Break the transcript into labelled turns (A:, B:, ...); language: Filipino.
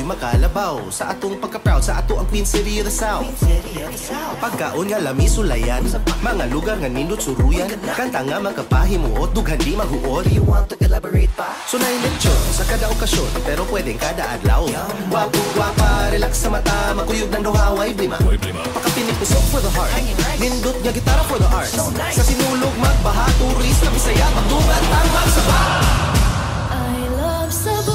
A: Dito'y makalabaw sa atong pagka-proud sa ato ang Queen City of the South. Pagkaon nga lami sulayan, mga lugar nga nindot suruyan, kanta nga makapahimuot, dughan di maghuot.
B: Do you want to elaborate pa?
A: So na-lechon sa kada okasyon, pero pwedeng kada adlaw. Wapo, gwapa, relax sa mata, makuyog ng duhaway, blima. Pakapinig pusok for the heart, nindot nga gitara for the arts. Sa sinulog, magbaha, turis na Bisaya, magdugan, tambang sa bar.
C: I love Cebu.